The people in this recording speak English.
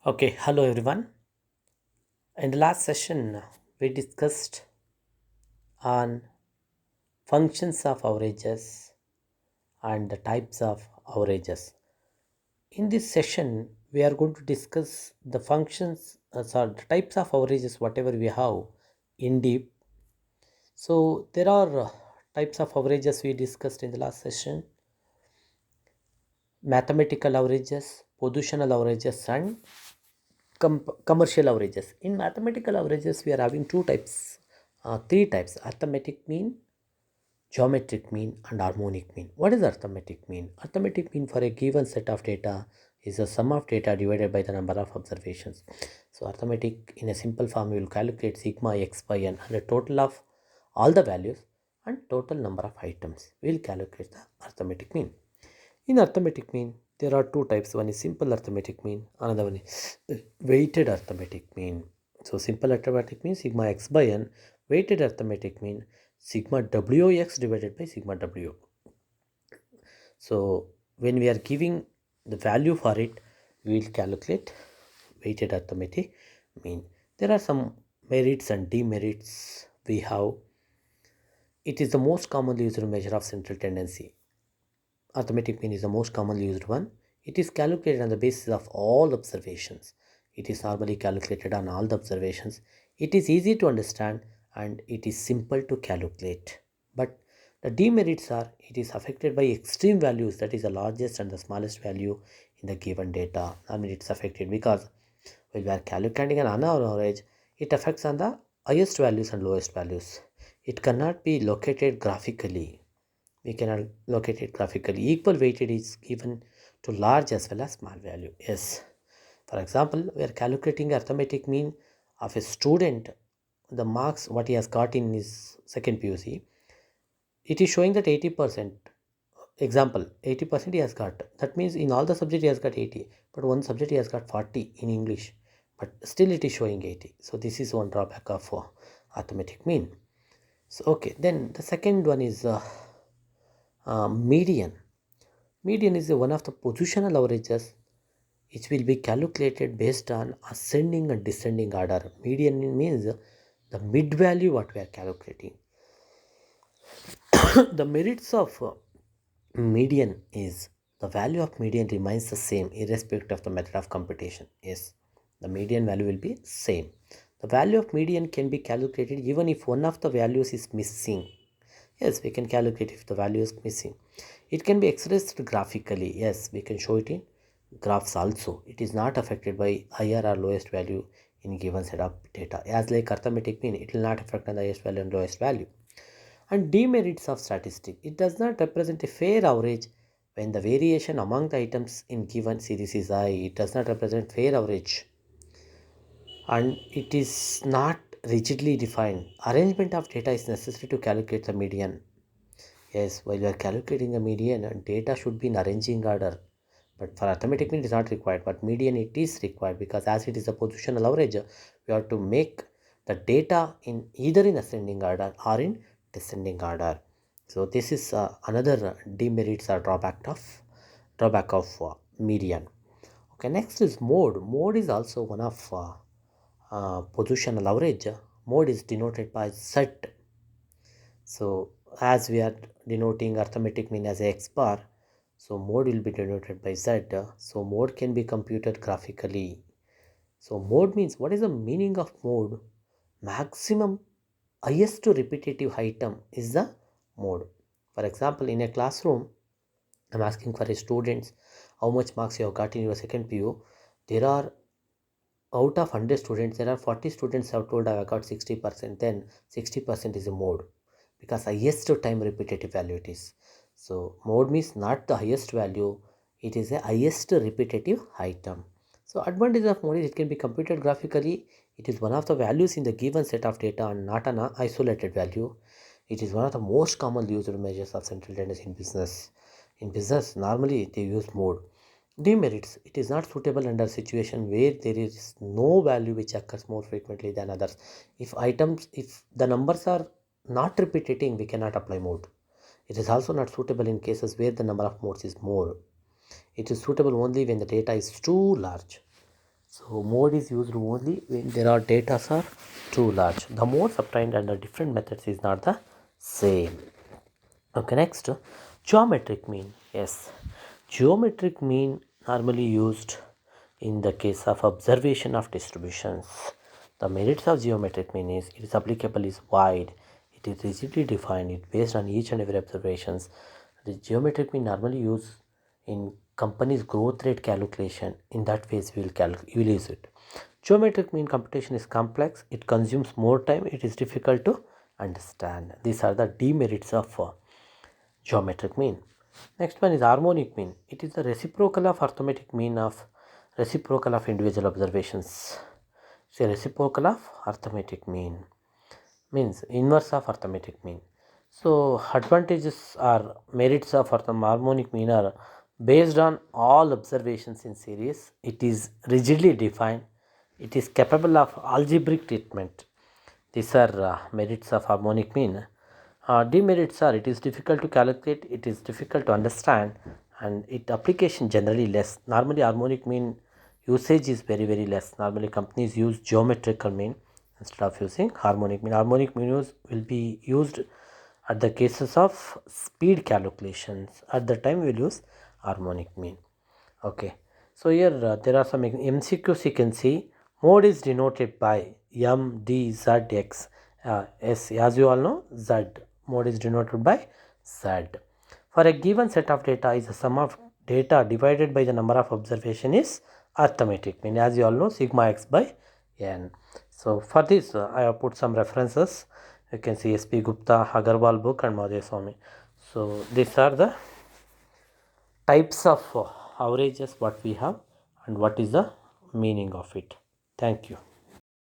Okay, hello everyone. In the last session, we discussed on functions of averages and the types of averages. In this session, we are going to discuss the functions, the types of averages, whatever we have in deep. So there are types of averages we discussed in the last session: mathematical averages, positional averages, and commercial averages. In mathematical averages, we are having two types, three types: arithmetic mean, geometric mean, and harmonic mean. What is arithmetic mean? Arithmetic mean for a given set of data is the sum of data divided by the number of observations. So arithmetic in a simple form, you will calculate sigma x by n and the total of all the values and total number of items. We will calculate the arithmetic mean. In arithmetic mean, there are two types. One is simple arithmetic mean, another one is weighted arithmetic mean. So simple arithmetic mean sigma x by n, weighted arithmetic mean sigma wx divided by sigma w. So when we are giving the value for it, we will calculate weighted arithmetic mean. There are some merits and demerits we have. It is the most commonly used measure of central tendency. Arithmetic mean is the most commonly used one. It is calculated on the basis of all observations. It is normally calculated on all the observations. It is easy to understand and it is simple to calculate. But the demerits are it is affected by extreme values, that is the largest and the smallest value in the given data. I mean it's affected because when we are calculating an average, it affects on the highest values and lowest values. It cannot be located graphically. We cannot locate it graphically. Equal weighted is given to large as well as small value. Yes. For example, we are calculating arithmetic mean of a student, the marks what he has got in his second PUC. It is showing that 80%. Example, 80% he has got. That means in all the subject he has got 80, but one subject he has got 40 in English. But still it is showing 80. So this is one drawback of arithmetic mean. So okay, then the second one is median. Median is one of the positional averages which will be calculated based on ascending and descending order. Median means the mid value what we are calculating. The merits of median is the value of median remains the same irrespective of the method of computation. Yes, the median value will be same. The value of median can be calculated even if one of the values is missing. Yes, we can calculate if the value is missing. It can be expressed graphically. Yes, we can show it in graphs also. It is not affected by higher or lowest value in given set of data. As like arithmetic mean, it will not affect on the highest value and lowest value. And demerits of statistic. It does not represent a fair average when the variation among the items in given series is high. It does not represent fair average and it is not rigidly defined. Arrangement of data is necessary to calculate the median. Yes, while you are calculating the median, data should be in arranging order. But for arithmetic mean it is not required, but median it is required because as it is a positional average, we have to make the data in either in ascending order or in descending order. So this is another demerits or drawback of median. Okay, next is mode. Mode is also one of positional average. Mode is denoted by Z. So as we are denoting arithmetic mean as x bar, so mode will be denoted by Z. So mode can be computed graphically. So mode means, what is the meaning of mode? Maximum highest repetitive item is the mode. For example, in a classroom, I'm asking for a students how much marks you have got in your second PU. There are out of 100 students, there are 40 students have told I got 60%. Then 60% is a mode because highest time repetitive value it is. So mode means not the highest value, it is a highest repetitive item. So advantage of mode is it can be computed graphically. It is one of the values in the given set of data and not an isolated value. It is one of the most commonly used measures of central tendency in business. In business, normally they use mode. Demerits. It is not suitable under situation where there is no value which occurs more frequently than others. If the numbers are not repeating, we cannot apply mode. It is also not suitable in cases where the number of modes is more. It is suitable only when the data is too large. So mode is used only when there are data are too large. The modes obtained under different methods is not the same. Okay, next, geometric mean. Yes, geometric mean normally used in the case of observation of distributions. The merits of geometric mean is it is applicable is wide, it is rigidly defined, it based on each and every observations. The geometric mean normally used in company's growth rate calculation. In that phase we will use it. Geometric mean computation is complex, it consumes more time, it is difficult to understand. These are the demerits of geometric mean. Next one is harmonic mean. It is the reciprocal of arithmetic mean of reciprocal of individual observations. It's a reciprocal of arithmetic mean, means inverse of arithmetic mean. So advantages or merits of harmonic mean are based on all observations in series. It is rigidly defined. It is capable of algebraic treatment. These are merits of harmonic mean. Demerits are it is difficult to calculate, it is difficult to understand, and its application generally less. Normally harmonic mean usage is very less. Normally companies use geometrical mean instead of using harmonic mean. Harmonic mean will be used at the cases of speed calculations. At the time we will use harmonic mean. Okay, so here there are some MCQs you can see. Mode is denoted by M, D, Z, X. S, as you all know, Z. Mode is denoted by Z. For a given set of data is the sum of data divided by the number of observation is arithmetic mean. As you all know, sigma x by n. So for this I have put some references. You can see SP Gupta, Agarwal book and Madhya Swami. So these are the types of averages what we have and what is the meaning of it. Thank you.